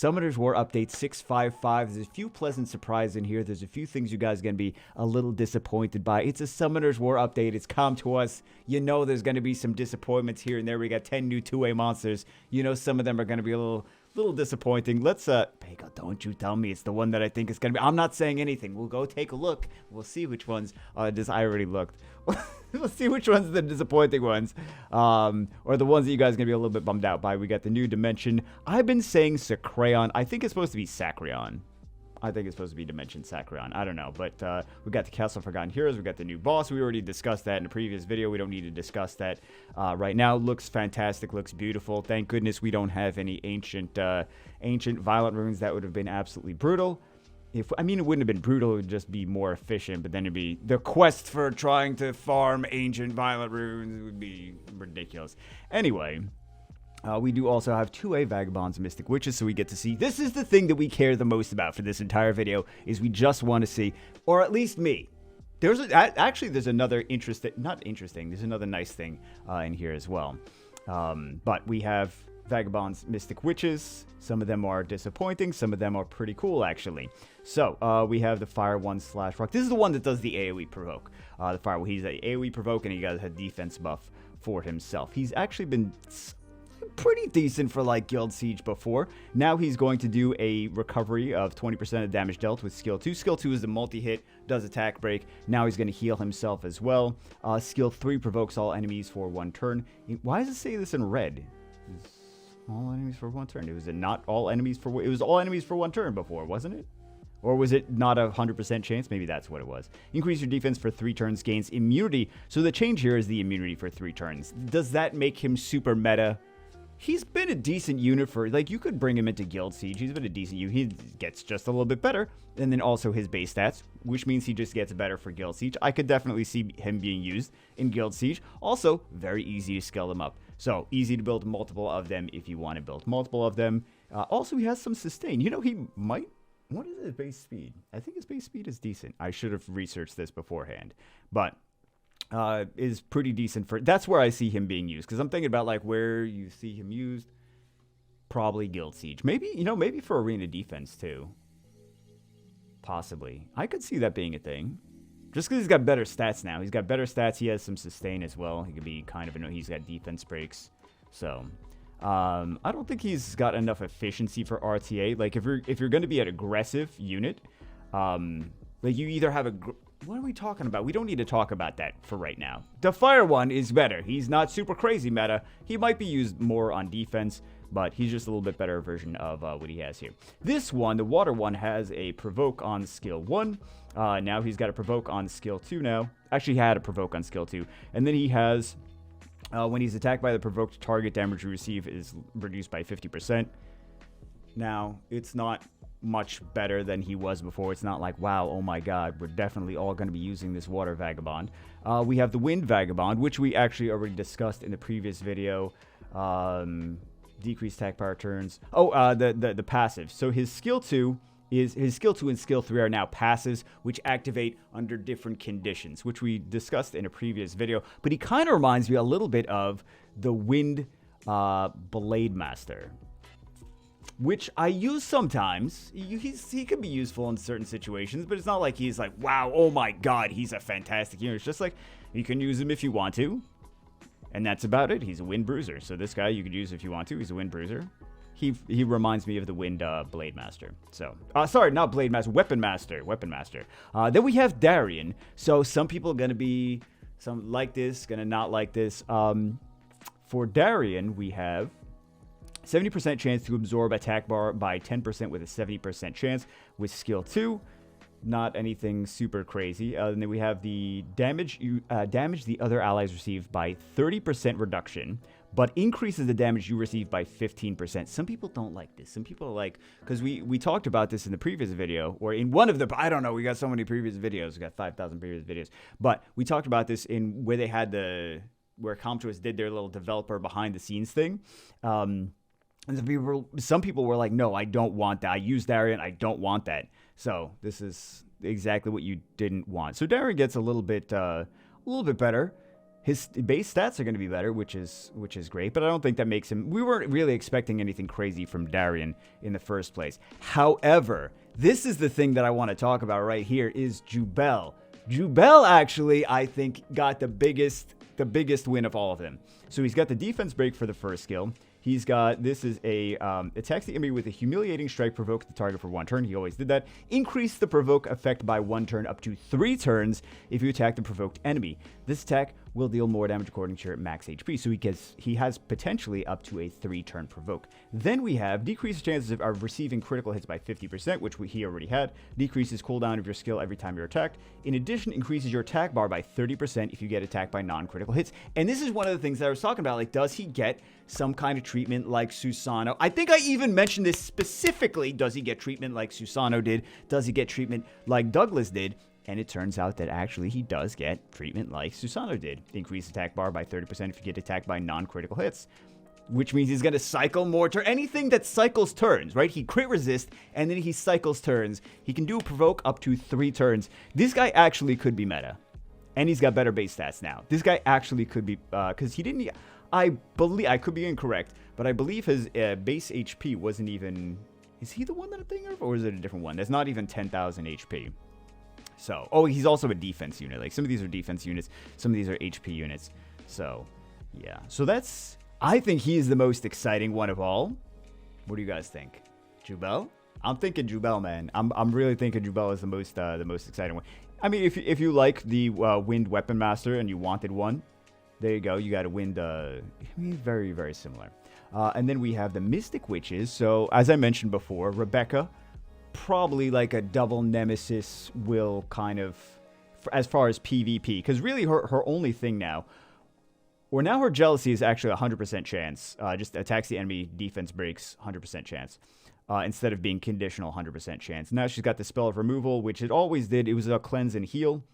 Summoners War Update 655. There's a few pleasant surprises in here. There's a few things you guys are going to be a little disappointed by. It's a Summoners War Update. It's come to us. You know there's going to be some disappointments here and there. We got 10 new two-way monsters. You know some of them are going to be a little disappointing. Let's, Pega, don't you tell me it's the one that I think is going to be. I'm not saying anything. We'll go take a look. We'll see which ones. I already looked. Let's see which ones are the disappointing ones. Or the ones that you guys are going to be a little bit bummed out by. We got the new dimension. I've been saying Sacraeon. I think it's supposed to be Sacraeon. I think it's supposed to be Dimension Sacraeon. I don't know. But we got the Castle of Forgotten Heroes. We got the new boss. We already discussed that in a previous video. We don't need to discuss that right now. Looks fantastic. Looks beautiful. Thank goodness we don't have any ancient violent runes. That would have been absolutely brutal. I mean, it wouldn't have been brutal. It would just be more efficient. But then it'd be the quest for trying to farm ancient violent runes. It would be ridiculous. Anyway. We do also have 2A Vagabonds, Mystic Witches, so we get to see. This is the thing that we care the most about for this entire video, is we just want to see, or at least me. There's another there's another nice thing in here as well. But we have Vagabonds, Mystic Witches. Some of them are disappointing. Some of them are pretty cool, actually. So, we have the Fire 1/Rock. This is the one that does the AoE provoke. The Fire, he's an AoE provoke, and he got a defense buff for himself. He's actually been pretty decent for like Guild Siege before. Now he's going to do a recovery of 20% of damage dealt with skill 2. Skill 2 is the multi-hit, does attack break. Now he's going to heal himself as well. Skill 3 provokes all enemies for 1 turn. Why does it say this in red? All enemies for 1 turn. It was not all enemies for it was all enemies for 1 turn before, wasn't it? Or was it not a 100% chance? Maybe that's what it was. Increase your defense for 3 turns, gains immunity. So the change here is the immunity for 3 turns. Does that make him super meta? He's been a decent unit for, like, you could bring him into Guild Siege. He's been a decent unit. He gets just a little bit better. And then also his base stats, which means he just gets better for Guild Siege. I could definitely see him being used in Guild Siege. Also, very easy to scale them up. So, easy to build multiple of them if you want to build multiple of them. Also, he has some sustain. You know, he might... What is his base speed? I think his base speed is decent. I should have researched this beforehand. But... is pretty decent for... That's where I see him being used. Because I'm thinking about, like, where you see him used. Probably Guild Siege. Maybe, you know, maybe for Arena Defense, too. Possibly. I could see that being a thing. Just because he's got better stats now. He's got better stats. He has some sustain as well. He could be kind of... He's got defense breaks. So... I don't think he's got enough efficiency for RTA. Like, if you're going to be an aggressive unit... like, you either have a... What are we talking about? We don't need to talk about that for right now. The Fire one is better. He's not super crazy meta. He might be used more on defense, but he's just a little bit better version of what he has here. This one, the Water one, has a Provoke on skill 1. Now he's got a Provoke on skill 2 now. Actually, he had a Provoke on skill 2. And then he has, when he's attacked by the provoked target, damage you receive is reduced by 50%. Now, it's not... much better than he was before. It's not like, wow, oh my god, we're definitely all going to be using this Water Vagabond. We have the Wind Vagabond, which we actually already discussed in the previous video. Decreased attack power turns. Oh, the passive. So his skill 2 and skill 3 are now passives, which activate under different conditions, which we discussed in a previous video. But he kind of reminds me a little bit of the Wind Blade Master, which I use sometimes. He can be useful in certain situations, but it's not like he's like, wow, oh my god, he's a fantastic unit. It's just like, you can use him if you want to, and that's about it. He's a Wind Bruiser. So this guy you could use if you want to. He's a Wind Bruiser. He reminds me of the Wind Blade Master. So, sorry, not Blade Master, Weapon Master. Then we have Darien. So some people are going to be, some like this, going to not like this. For Darien, we have 70% chance to absorb attack bar by 10% with a 70% chance with skill 2. Not anything super crazy. And then we have the damage the other allies receive by 30% reduction, but increases the damage you receive by 15%. Some people don't like this. Some people are like, because we talked about this in the previous video, or in one of the, I don't know, we got so many previous videos. We got 5,000 previous videos. But we talked about this in where they had where Comtois did their little developer behind the scenes thing. And some people were like, no, I don't want that. I use Darien. I don't want that. So this is exactly what you didn't want. So Darien gets a little bit better. His base stats are going to be better, which is great, but I don't think that makes him... We weren't really expecting anything crazy from Darien in the first place. However, this is the thing that I want to talk about right here is Jubel. Jubel actually, I think, got the biggest win of all of them. So he's got the defense break for the first skill. He's got, this is a, attacks the enemy with a humiliating strike, provoke the target for 1 turn. He always did that. Increase the provoke effect by 1 turn up to 3 turns if you attack the provoked enemy. This attack will deal more damage according to your max HP. So he has potentially up to a 3-turn provoke. Then we have decreases chances of receiving critical hits by 50%, which he already had. Decreases cooldown of your skill every time you're attacked. In addition, increases your attack bar by 30% if you get attacked by non-critical hits. And this is one of the things that I was talking about. Like, does he get some kind of treatment like Susano? I think I even mentioned this specifically. Does he get treatment like Susano did? Does he get treatment like Douglas did? And it turns out that actually he does get treatment like Susano did. Increase attack bar by 30% if you get attacked by non-critical hits. Which means he's going to cycle more turns. Anything that cycles turns, right? He crit resist, and then he cycles turns. He can do a provoke up to 3 turns. This guy actually could be meta. And he's got better base stats now. This guy actually could be, because he didn't... I believe, I could be incorrect, but I believe his base HP wasn't even... Is he the one that I'm thinking of, or is it a different one? That's not even 10,000 HP. So, oh, he's also a defense unit. Like, some of these are defense units, some of these are HP units. So, yeah. So that's... I think he is the most exciting one of all. What do you guys think? Jubel? I'm thinking Jubel, man. I'm really thinking Jubel is the most exciting one. I mean, if you like the Wind Weapon Master and you wanted one, there you go. You got a Wind. I mean, very, very similar. And then we have the Mystic Witches. So, as I mentioned before, Rebecca, probably like a double nemesis will kind of, as far as PvP, because really her only thing now, or now her jealousy is actually 100% chance. Just attacks the enemy, defense breaks, 100% chance. Instead of being conditional 100% chance. Now she's got the spell of removal, which it always did. It was a cleanse and heal.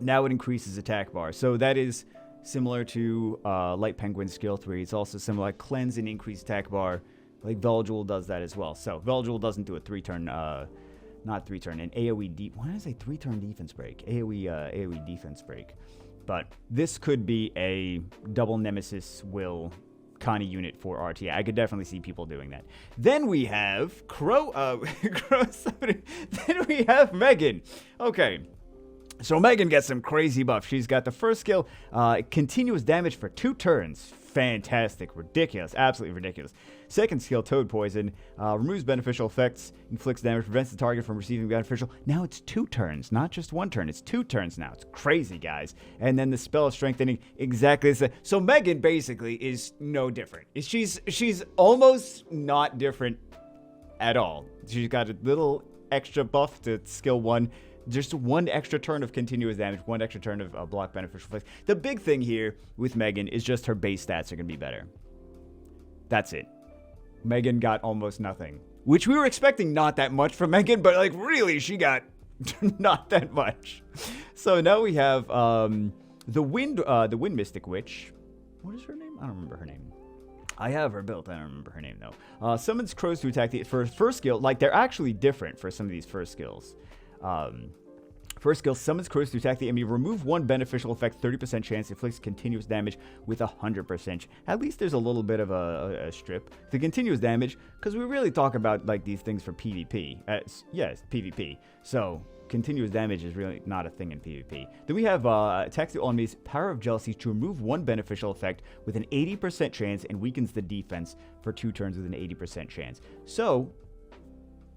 Now it increases attack bar. So that is similar to Light Penguin skill 3. It's also similar, like cleanse and increase attack bar. Like Veljul does that as well. So Veljul doesn't do a 3-turn, not 3-turn, an AoE why did I say 3-turn defense break? AoE defense break. But this could be a double nemesis will kind of unit for RTA. I could definitely see people doing that. Then we have then we have Megan. Okay. So Megan gets some crazy buff. She's got the first skill, continuous damage for 2 turns. Fantastic. Ridiculous. Absolutely ridiculous. Second skill, Toad Poison, removes beneficial effects, inflicts damage, prevents the target from receiving beneficial. Now it's 2 turns, not just 1 turn. It's 2 turns now. It's crazy, guys. And then the spell of strengthening, exactly the same. So Megan basically is no different. She's almost not different at all. She's got a little extra buff to skill 1. Just 1 extra turn of continuous damage, 1 extra turn of block beneficial effects. The big thing here with Megan is just her base stats are going to be better. That's it. Megan got almost nothing, which we were expecting not that much from Megan, but like really she got not that much. So now we have the Wind Mystic Witch. What is her name? I don't remember her name. I have her built. I don't remember her name though. Summons crows to attack the first skill. Like they're actually different for some of these first skills. First skill, summons crows to attack the enemy. Remove 1 beneficial effect, 30% chance. Inflicts continuous damage with 100%. At least there's a little bit of a strip. The continuous damage, because we really talk about like these things for PvP. Yes, PvP. So continuous damage is really not a thing in PvP. Then we have attacks the enemy's Power of Jealousy to remove 1 beneficial effect with an 80% chance and weakens the defense for 2 turns with an 80% chance. So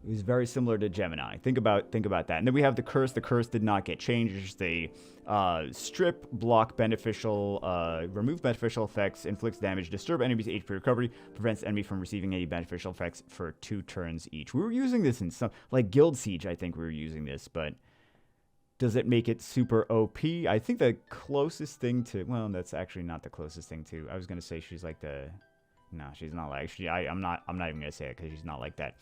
it was very similar to Gemini. Think about that. And then we have the curse. The curse did not get changed. It's just a strip, block beneficial, remove beneficial effects, inflicts damage, disturb enemy's HP recovery, prevents enemy from receiving any beneficial effects for 2 turns each. We were using this in some, like Guild Siege, I think we were using this, but does it make it super OP? I think the closest thing to, well, that's actually not the closest thing to, I was going to say she's like the... No, she's not like I'm not even gonna say it because she's not like that.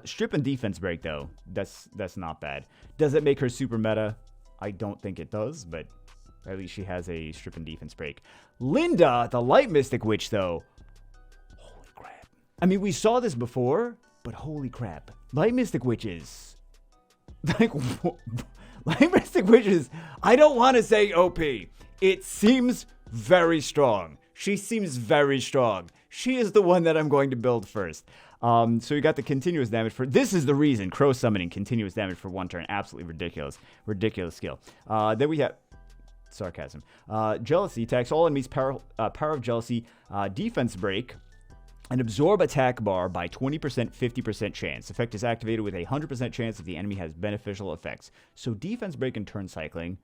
Strip and defense break though, that's not bad. Does it make her super meta? I don't think it does, but at least she has a strip and defense break. Linda, the Light Mystic Witch though, holy crap! I mean, we saw this before, but holy crap, Light Mystic Witches, like Light Mystic Witches. I don't want to say OP. It seems very strong. She seems very strong. She is the one that I'm going to build first. So we got the continuous damage for... This is the reason. Crow summoning continuous damage for 1 turn. Absolutely ridiculous. Ridiculous skill. Then we have... Sarcasm. Jealousy attacks all enemies. Power of Jealousy. Defense break. And absorb attack bar by 20%, 50% chance. Effect is activated with a 100% chance if the enemy has beneficial effects. So defense break and turn cycling,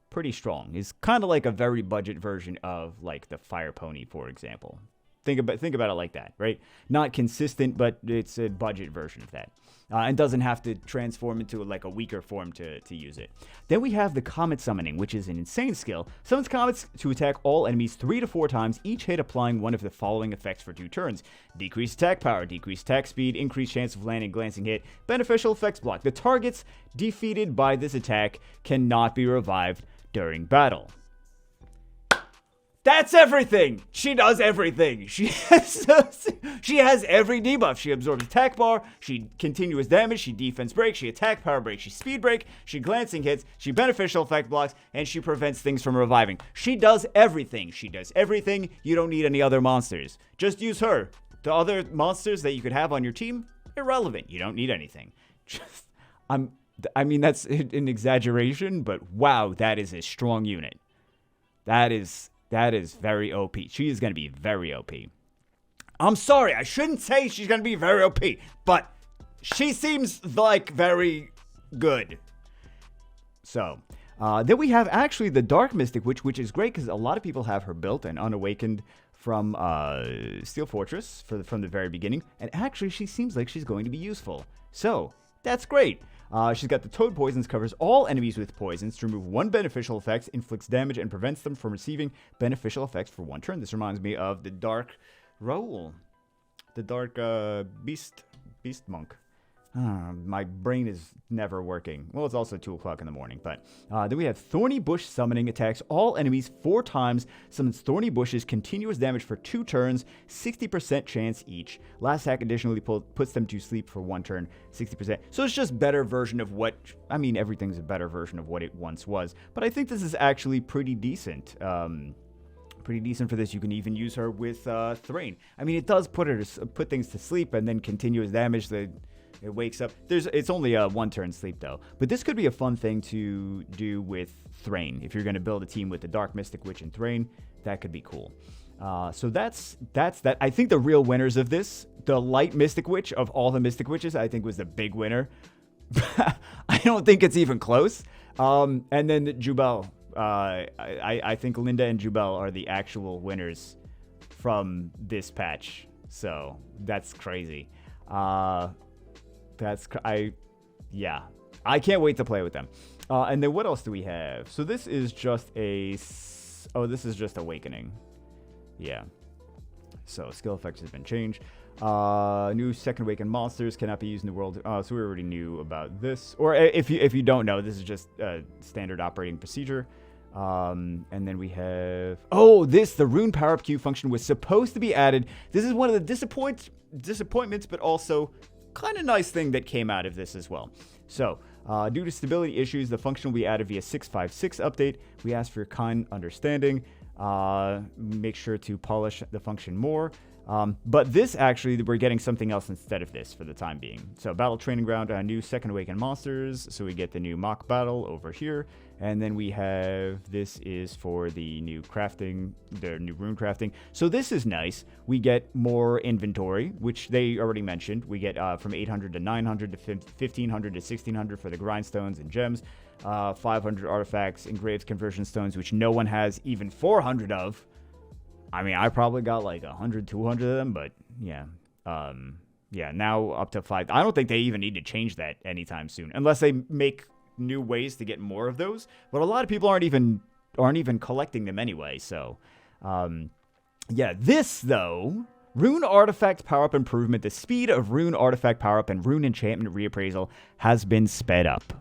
pretty strong. It's kind of like a very budget version of like the Fire Pony, for example. Think about it like that, right? Not consistent, but it's a budget version of that. And doesn't have to transform into like a weaker form to use it. Then we have the Comet Summoning, which is an insane skill. Summons comets to attack all enemies 3 to 4 times, each hit applying one of the following effects for 2 turns. Decreased attack power, decreased attack speed, increased chance of landing glancing hit, beneficial effects block. The targets defeated by this attack cannot be revived during battle. That's everything. She does everything. She has every debuff. She absorbs attack bar. She continuous damage. She defense break. She attack power break. She speed break. She glancing hits. She beneficial effect blocks. And she prevents things from reviving. She does everything. She does everything. You don't need any other monsters. Just use her. The other monsters that you could have on your team, irrelevant. You don't need anything. I mean, that's an exaggeration, but wow, that is a strong unit. That is very OP. She is going to be very OP. I'm sorry, I shouldn't say she's going to be very OP, but she seems like very good. So, then we have actually the Dark Mystic Witch, which is great because a lot of people have her built and unawakened from Steel Fortress from the very beginning. And actually, she seems like she's going to be useful. So, that's great. She's got the Toad Poisons, covers all enemies with poisons to remove 1 beneficial effect, inflicts damage, and prevents them from receiving beneficial effects for 1 turn. This reminds me of the Dark Raoul. The Dark Beast Monk. My brain is never working. Well, it's also 2 o'clock in the morning. But then we have Thorny Bush Summoning. Attacks all enemies 4 times. Summons Thorny Bushes. Continuous damage for 2 turns. 60% chance each. Last attack additionally puts them to sleep for 1 turn. 60%. So it's just better version of what... I mean, everything's a better version of what it once was. But I think this is actually pretty decent. Pretty decent for this. You can even use her with Thrain. I mean, it does put things to sleep and then continuous damage. It wakes up. It's only a 1 turn sleep though. But this could be a fun thing to do with Thrain. If you're going to build a team with the Dark Mystic Witch and Thrain, that could be cool. So that's that. I think the real winners of this, the Light Mystic Witch of all the Mystic Witches, I think was the big winner. I don't think it's even close. And then Jubel. I think Linda and Jubel are the actual winners from this patch. So that's crazy. Yeah, I can't wait to play with them. And then what else do we have? So this is just this is just Awakening. Yeah. So skill effects has been changed. New second awakened monsters cannot be used in the world. So we already knew about this. Or if you don't know, this is just standard operating procedure. And then we have the rune power up queue function was supposed to be added. This is one of the disappointments, but also kind of nice thing that came out of this as well. So, due to stability issues, the function will be added via 656 update. We ask for your kind understanding. Make sure to polish the function more. But this actually, we're getting something else instead of this for the time being. So, Battle Training Ground, new Second Awakened monsters. So, we get the new Mock Battle over here. And then we have, this is for the new crafting, the new rune crafting. So this is nice. We get more inventory, which they already mentioned. We get from 800 to 900 to 1500 to 1600 for the grindstones and gems. 500 artifacts, engraved conversion stones, which no one has even 400 of. I mean, I probably got like 100, 200 of them, but yeah. Yeah, now up to 5. I don't think they even need to change that anytime soon, unless they make new ways to get more of those, but a lot of people aren't even collecting them anyway. So yeah, this though, rune artifact power up improvement, the speed of rune artifact power up and rune enchantment reappraisal has been sped up.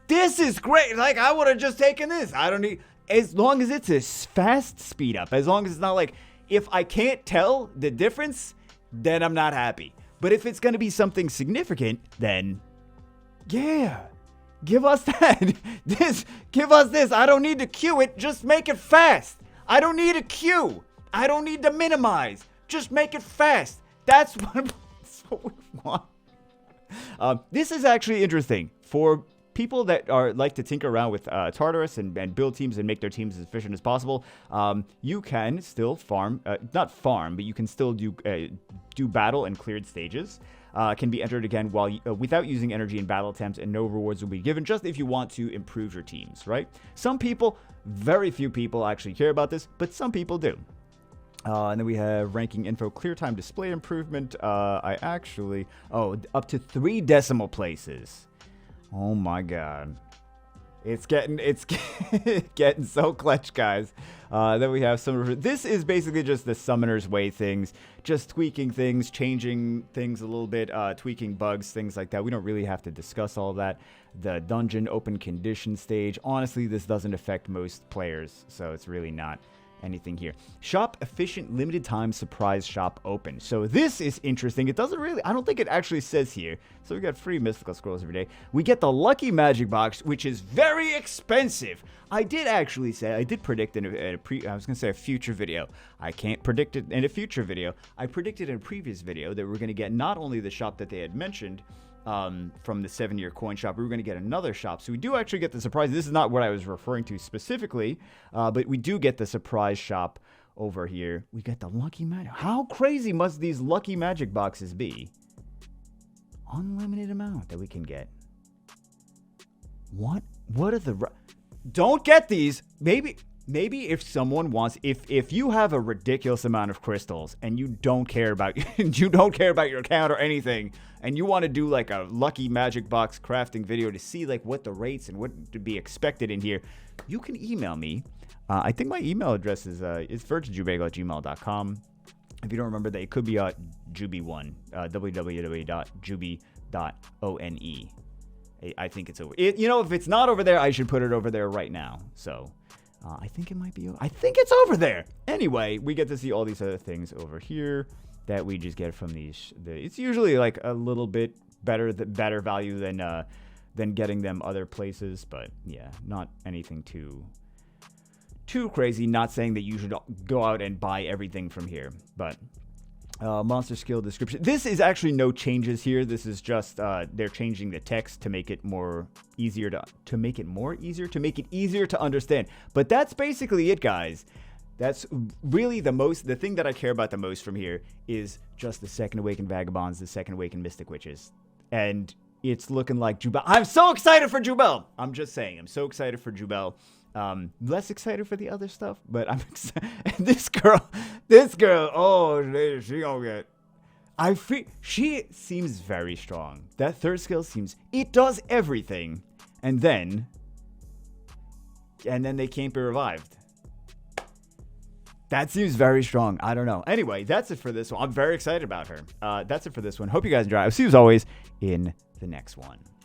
This is great. Like, I would have just taken this. I don't need, as long as it's a fast speed up, as long as it's not like, if I can't tell the difference, then I'm not happy. But if it's going to be something significant, then yeah, Give us that. Give us this. I don't need to queue it. Just make it fast. I don't need a queue. I don't need to minimize. Just make it fast. That's what we want. This is actually interesting for people that like to tinker around with Tartarus and build teams and make their teams as efficient as possible. You can still farm, not farm, but you can still do battle and cleared stages. Can be entered again while without using energy in battle attempts, and no rewards will be given, just if you want to improve your teams, right? Some people, very few people actually care about this, but some people do. And then we have ranking info, clear time display improvement. Up to 3 decimal places. Oh my god. It's getting getting so clutch, guys. Then we have some. This is basically just the summoner's way things, just tweaking things, changing things a little bit, tweaking bugs, things like that. We don't really have to discuss all of that. The dungeon open condition stage. Honestly, this doesn't affect most players, so it's really not anything here. Shop efficient limited time surprise shop open. So this is interesting. It doesn't really, I don't think it actually says here. So we got free mystical scrolls every day. We get the lucky magic box, which is very expensive. I did actually say, I did predict in I was going to say a future video. I can't predict it in a future video. I predicted in a previous video that we're going to get not only the shop that they had mentioned, from the 7-year coin shop, we were going to get another shop. So we do actually get the surprise. This is not what I was referring to specifically, but we do get the surprise shop over here. We get the lucky magic. How crazy must these lucky magic boxes be? Unlimited amount that we can get. What are the... Don't get these. Maybe if someone wants, if you have a ridiculous amount of crystals and you don't care about your account or anything, and you want to do like a lucky magic box crafting video to see like what the rates and what to be expected in here, you can email me. I think my email address is virginjubagel@gmail.com. If you don't remember that, it could be Juby1, www.juby.one. I think it's over. If it's not over there, I should put it over there right now. So I think it might be. I think it's over there. Anyway, we get to see all these other things over here that we just get from these. It's usually like a little bit better value than getting them other places. But yeah, not anything too crazy. Not saying that you should go out and buy everything from here, but. Monster skill description. This is actually no changes here. This is just they're changing the text to make it more easier to make it easier to understand. But that's basically it, guys. That's really the thing that I care about the most from here is just the Second Awakened Vagabonds, the Second Awakened Mystic Witches, and it's looking like Jubel. I'm so excited for Jubel. I'm just saying, I'm so excited for Jubel. Less excited for the other stuff, but I'm excited. And this girl, oh, she gonna get. She seems very strong. That third skill it does everything, and then they can't be revived. That seems very strong. I don't know. Anyway, that's it for this one. I'm very excited about her. That's it for this one. Hope you guys enjoy. I'll see you as always in the next one.